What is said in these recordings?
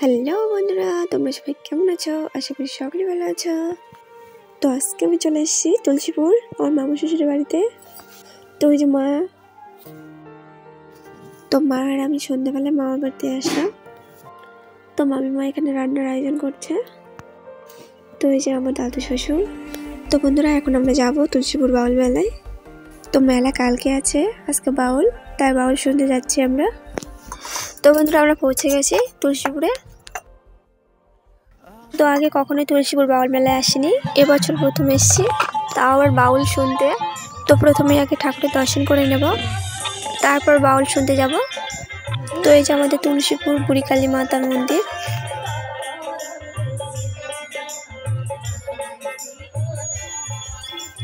Hello বন্ধুরা, তোমরা সবাই কেমন আছো? আশা করি সকলে ভালো আছো। তো আজকে আমি চলে এসেছি তুলসীপুর আমার মামা শ্বশুরের বাড়িতে। তো ওই যে মা আর আমি সন্ধ্যাবেলায় মামার বাড়িতে আসলাম। তো মামিমা এখানে রান্নার আয়োজন করছে। তো এই যে আমার দাদু শ্বশুর। তো বন্ধুরা, এখন আমরা যাব তুলসীপুর বাউল মেলায়। তো মেলা কালকে আছে, আজকে বাউল, তাই বাউল শুনতে যাচ্ছি আমরা। তো বন্ধুরা, আমরা পৌঁছে গেছি তুলসীপুরে। তো আগে কখনোই তুলসীপুর বাউল মেলায় আসিনি, এবছর প্রথম এসেছি, তাও আবার বাউল শুনতে। তো প্রথমে আগে ঠাকুরের দর্শন করে নেব, তারপর বাউল শুনতে যাব। তো এই যে আমাদের তুলসীপুর বুড়ি কালী মাতার মন্দির।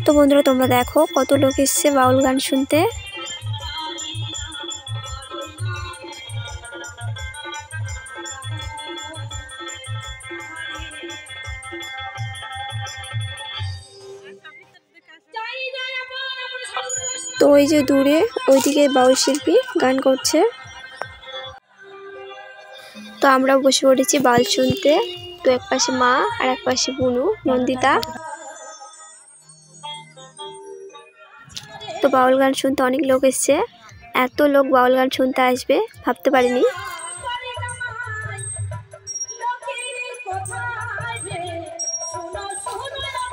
তো বন্ধুরা, তোমরা দেখো কত লোক এসছে বাউল গান শুনতে। তো ওই যে দূরে ওইদিকে বাউল শিল্পী গান করছে। তো আমরাও বসে পড়েছি বাউল শুনতে। তো এক পাশে মা আর এক পাশে বুনু নন্দিতা। তো বাউল গান শুনতে অনেক লোক এসছে, এত লোক বাউল গান শুনতে আসবে ভাবতে পারিনি।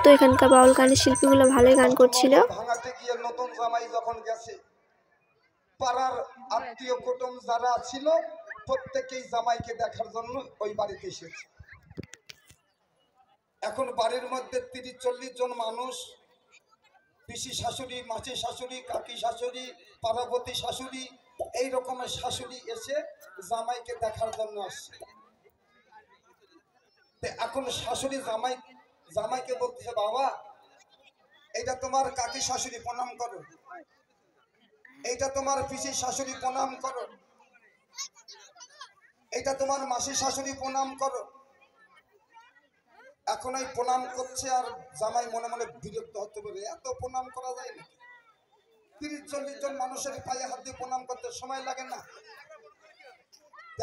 তো এখানকার বাউল গানের শিল্পীগুলো ভালোই গান করছিল। নতুন জামাই যখন গেছে, পাড়ার আত্মীয় কুটুম যারা ছিল প্রত্যেকেই জামাইকে দেখার জন্য ওই বাড়িতে এসেছে। এখন বাড়ির মধ্যে 30-40 জন মানুষ, পিসি শাশুড়ি, মাসি শাশুড়ি, কাকি শাশুড়ি, পার্বতী শাশুড়ি, এই রকমের শাশুড়ি এসে জামাইকে দেখার জন্য আসছে। এখন শাশুড়ি জামাইকে বলতেছে, বাবা এইটা তোমার কাকি শাশুড়ি, প্রণাম করো। এইটা তোমার পিসি শাশুড়ি, প্রণাম করো। এইটা তোমার মাসি শাশুড়ি, প্রণাম করো। এখন এই প্রণাম করছে আর জামাই মনে মনে বিরক্ত হতে পারে, এত প্রণাম করা যায় না। 30-40 জন মানুষের পায়ে হাত দিয়ে প্রণাম করতে সময় লাগে না?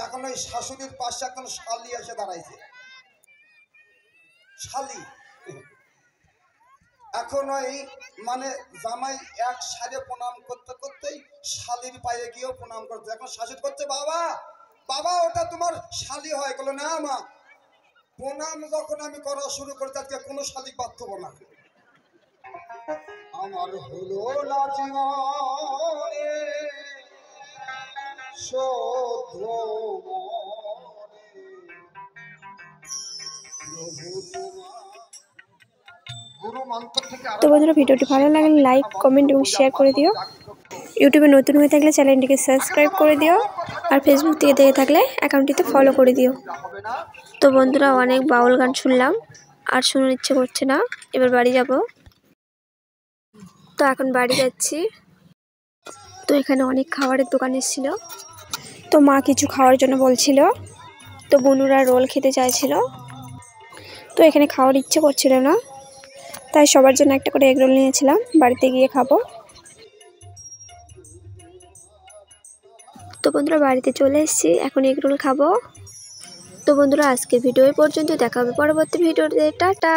এখন ওই শাশুড়ির পাশে এখন শালি এসে দাঁড়াইছে। শালি এখন ওই মানে জামাই এক সারে প্রণাম করতে করতেই শালির পায়ে গিয়েও প্রণাম করতে। এখন শাশুড়ি করছে, বাবা বাবা ওটা তোমার শালি হয়। বলো না মা, প্রণাম যখন আমি করা শুরু করি তাকে কোনো শালিক বাদ দেবো না। আমার হলো না জীবনে শোধ তো বন্ধুরা, ভিডিওটি ভালো লাগলে লাইক, কমেন্ট এবং শেয়ার করে দিও। ইউটিউবে নতুন হয়ে থাকলে চ্যানেলটিকে সাবস্ক্রাইব করে দিও, আর ফেসবুক থেকে দেখে থাকলে অ্যাকাউন্টটিতে ফলো করে দিও। তো বন্ধুরা, অনেক বাউল গান শুনলাম, আর শোনার ইচ্ছে করছে না, এবার বাড়ি যাব। তো এখন বাড়ি যাচ্ছি। তো এখানে অনেক খাবারের দোকান এসেছিল, তো মা কিছু খাওয়ার জন্য বলছিল। তো বনুরা রোল খেতে চাইছিল, তো এখানে খাওয়ার ইচ্ছে করছিল না, তাই সবার জন্য একটা করে এগ রোল নিয়েছিলাম, বাড়িতে গিয়ে খাবো। তো বন্ধুরা, বাড়িতে চলে এসেছি, এখন এগ রোল খাবো। তো বন্ধুরা, আজকের ভিডিও পর্যন্ত, দেখা হবে পরবর্তী ভিডিওতে। টাটা।